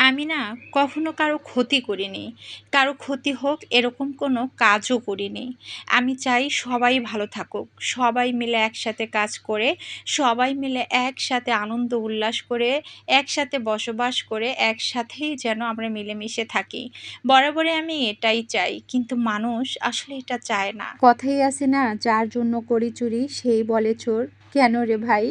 আমি না কখনো কারো ক্ষতি করিনি। কারো ক্ষতি হোক এরকম কোনো কাজও করিনি। আমি চাই সবাই ভালো থাকুক। সবাই মিলে একসাথে কাজ করে, সবাই মিলে একসাথে আনন্দ উল্লাস করে, একসাথে বসবাস করে, একসাথেই যেন আমরা মিলেমিশে থাকি। বরাবরই আমি এটাই চাই। কিন্তু মানুষ আসলে এটা চায় না। কথাই আছে না, যার জন্য করি চুরি সেই বলে চোর। কেন রে ভাই?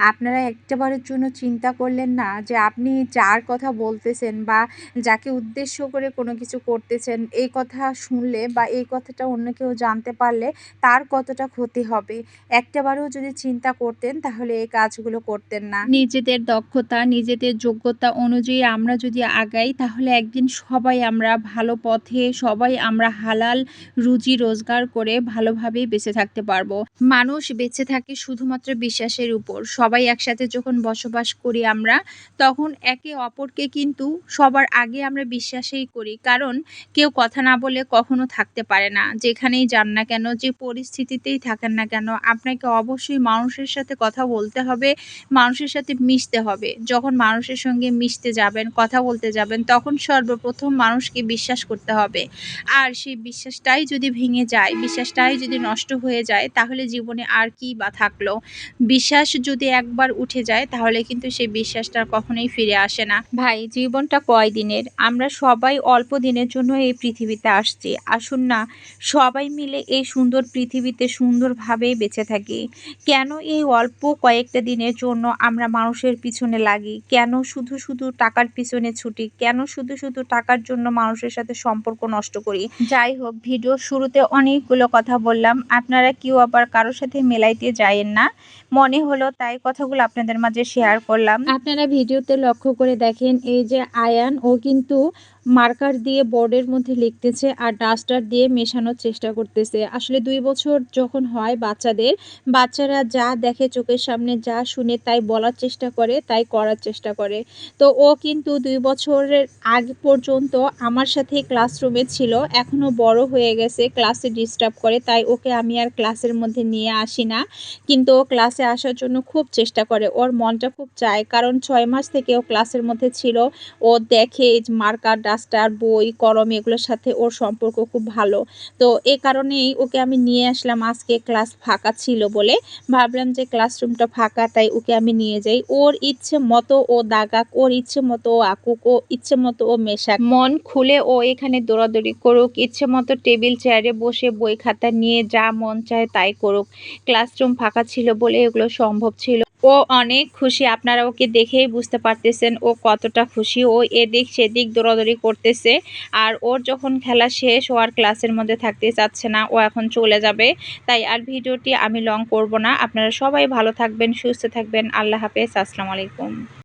আপনারা একটাবারের জন্য চিন্তা করলেন না যে আপনি যার কথা বলতেছেন বা যাকে উদ্দেশ্য করে কোনো কিছু করতেছেন, এই কথা শুনলে বা এই কথাটা অন্য কেউ জানতে পারলে তার কতটা ক্ষতি হবে? একটাবারেও যদি চিন্তা করতেন তাহলে এই কাজগুলো করতেন না। নিজেদের দক্ষতা, নিজেদের যোগ্যতা অনুযায়ী আমরা যদি আগাই তাহলে একদিন সবাই আমরা ভালো পথে, সবাই আমরা হালাল রুজি রোজগার করে ভালোভাবেই বেঁচে থাকতে পারবো। মানুষ বেঁচে থাকে শুধুমাত্র বিশ্বাসের উপর। সবাই একসাথে যখন বসবাস করি আমরা, তখন একে অপরকে কিন্তু সবার আগে আমরা বিশ্বাসেই করি। কারণ কেউ কথা না বলে কখনো থাকতে পারে না। যেখানেই যান না কেন, যে পরিস্থিতিতেই থাকেন না কেন, আপনাকে অবশ্যই মানুষের সাথে কথা বলতে হবে, মানুষের সাথে মিশতে হবে। যখন মানুষের সঙ্গে মিশতে যাবেন, কথা বলতে যাবেন, তখন সর্বপ্রথম মানুষকে বিশ্বাস করতে হবে। আর সেই বিশ্বাসটাই যদি ভেঙে যায়, বিশ্বাসটাই যদি নষ্ট হয়ে যায়, তাহলে জীবনে আর কি বা থাকলো? বিশ্বাস যদি একবার উঠে যায় তাহলে কিন্তু সেই বিশ্বাসটা আর কখনোই ফিরে আসে না। ভাই, জীবনটা কয়দিনের? আমরা সবাই অল্প দিনের জন্য এই পৃথিবীতে আসছি। আসুন না সবাই মিলে এই সুন্দর পৃথিবীতে সুন্দরভাবে বেঁচে থাকি। কেন এই অল্প কয়েকটা দিনের জন্য আমরা মানুষের পিছনে লাগি? কেন শুধু শুধু টাকার পিছনে ছুটি? কেন শুধু শুধু টাকার জন্য মানুষের সাথে সম্পর্ক নষ্ট করি? যাই হোক, ভিডিওর শুরুতে অনেকগুলো কথা বললাম। আপনারা কেউ আবার কারো সাথে মেলাইতে যায়েন না। মনে হলো তাই কথাগুলো আপনাদের মাঝে শেয়ার করলাম। আপনারা ভিডিওতে লক্ষ্য করে দেখেন, এই যে আয়ান, ও কিন্তু মার্কার দিয়ে বোর্ডের মধ্যে লিখতেছে আর ডাস্টার দিয়ে মেশানোর চেষ্টা করতেছে। আসলে ২ বছর যখন হয় বাচ্চাদের, বাচ্চারা যা দেখে চোখের সামনে, যা শুনে তাই বলার চেষ্টা করে, তাই করার চেষ্টা করে। তো ও কিন্তু ২ বছরের আগ পর্যন্ত আমার সাথেই ক্লাসরুমে ছিল। এখনো বড় হয়ে গেছে, ক্লাসে ডিস্টার্ব করে, তাই ওকে আমি আর ক্লাসের মধ্যে নিয়ে আসি না। কিন্তু ও ক্লাসে আসার জন্য খুব চেষ্টা করে, ওর মনটা খুব চায়। কারণ ৬ মাস থেকে ও ক্লাসের মধ্যে ছিল। ও দেখে যে মার্কার, ডাস্টার, বই, কলম এগুলোর সাথে ওর সম্পর্ক খুব ভালো। তো এ কারণেই ওকে আমি নিয়ে আসলাম। আজকে ক্লাস ফাঁকা ছিল বলে ভাবলাম যে ক্লাসরুমটা ফাঁকা, তাই ওকে আমি নিয়ে যাই। ওর ইচ্ছে মতো ও দাগাক, ওর ইচ্ছে মতো ও আঁকুক, ও ইচ্ছে মতো ও মেশাক, মন খুলে ও এখানে দৌড়াদৌড়ি করুক, ইচ্ছে মতো টেবিল চেয়ারে বসে বই খাতা নিয়ে যা মন চায় তাই করুক। ক্লাসরুম ফাঁকা ছিল বলে এগুলো সম্ভব ছিল। ও অনেক খুশি। আপনারা ওকে দেখেই বুঝতে পারতেছেন ও কতটা খুশি। ও এদিক সেদিক দৌড়াদৌড়ি করতেছে। আর ওর যখন খেলা শেষ, ও আর ক্লাসের মধ্যে থাকতে চাচ্ছে না, ও এখন চলে যাবে। তাই আর ভিডিওটি আমি লং করব না। আপনারা সবাই ভালো থাকবেন, সুস্থ থাকবেন। আল্লাহ হাফেজ। আসসালামু আলাইকুম।